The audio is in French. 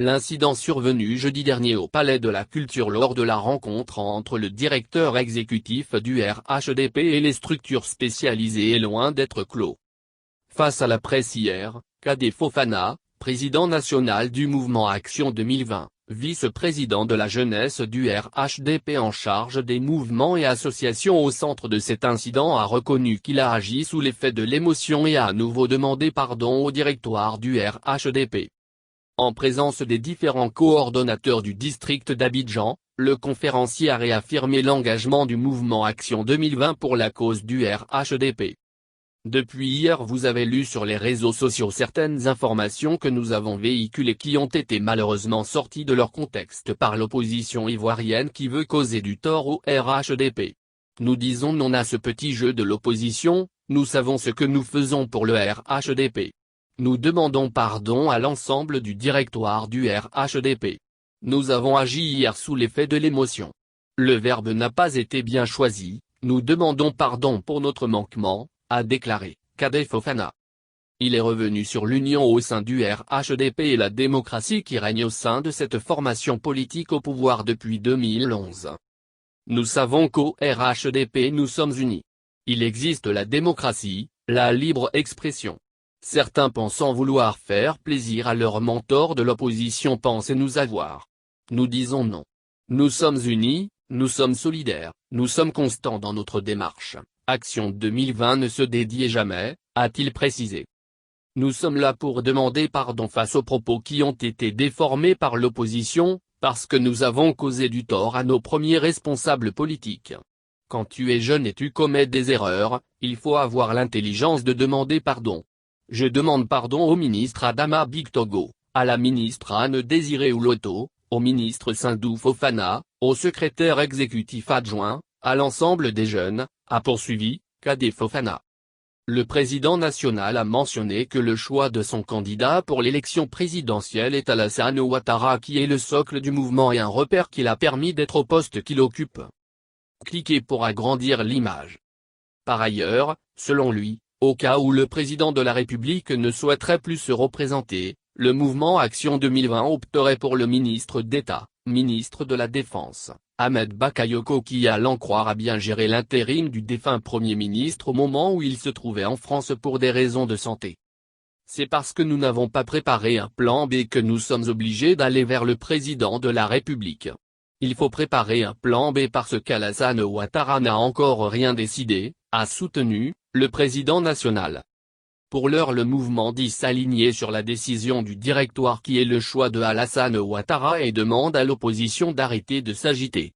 L'incident survenu jeudi dernier au Palais de la Culture lors de la rencontre entre le directeur exécutif du RHDP et les structures spécialisées est loin d'être clos. Face à la presse hier, Kadé Fofana, président national du mouvement Action 2020, vice-président de la jeunesse du RHDP en charge des mouvements et associations au centre de cet incident, a reconnu qu'il a agi sous l'effet de l'émotion et a à nouveau demandé pardon au directoire du RHDP. En présence des différents coordonnateurs du district d'Abidjan, le conférencier a réaffirmé l'engagement du mouvement Action 2020 pour la cause du RHDP. Depuis hier, vous avez lu sur les réseaux sociaux certaines informations que nous avons véhiculées qui ont été malheureusement sorties de leur contexte par l'opposition ivoirienne qui veut causer du tort au RHDP. Nous disons non à ce petit jeu de l'opposition, nous savons ce que nous faisons pour le RHDP. Nous demandons pardon à l'ensemble du directoire du RHDP. Nous avons agi hier sous l'effet de l'émotion. Le verbe n'a pas été bien choisi, nous demandons pardon pour notre manquement, a déclaré Kadé Fofana. Il est revenu sur l'union au sein du RHDP et la démocratie qui règne au sein de cette formation politique au pouvoir depuis 2011. Nous savons qu'au RHDP nous sommes unis. Il existe la démocratie, la libre expression. Certains pensant vouloir faire plaisir à leurs mentors de l'opposition pensent nous avoir. Nous disons non. Nous sommes unis, nous sommes solidaires, nous sommes constants dans notre démarche. Action 2020 ne se dédie jamais, a-t-il précisé. Nous sommes là pour demander pardon face aux propos qui ont été déformés par l'opposition, parce que nous avons causé du tort à nos premiers responsables politiques. Quand tu es jeune et tu commets des erreurs, il faut avoir l'intelligence de demander pardon. Je demande pardon au ministre Adama Bictogo, à la ministre Anne-Désirée Ouloto, au ministre Sindou Fofana, au secrétaire exécutif adjoint, à l'ensemble des jeunes, a poursuivi Kadé Fofana. Le président national a mentionné que le choix de son candidat pour l'élection présidentielle est Alassane Ouattara qui est le socle du mouvement et un repère qui l'a permis d'être au poste qu'il occupe. Cliquez pour agrandir l'image. Par ailleurs, selon lui, au cas où le président de la République ne souhaiterait plus se représenter, le mouvement Action 2020 opterait pour le ministre d'État, ministre de la Défense, Ahmed Bakayoko qui à l'en croire a bien géré l'intérim du défunt Premier ministre au moment où il se trouvait en France pour des raisons de santé. C'est parce que nous n'avons pas préparé un plan B que nous sommes obligés d'aller vers le président de la République. Il faut préparer un plan B parce qu'Alassane Ouattara n'a encore rien décidé, a soutenu le président national. Pour l'heure, le mouvement dit s'aligner sur la décision du directoire qui est le choix de Alassane Ouattara et demande à l'opposition d'arrêter de s'agiter.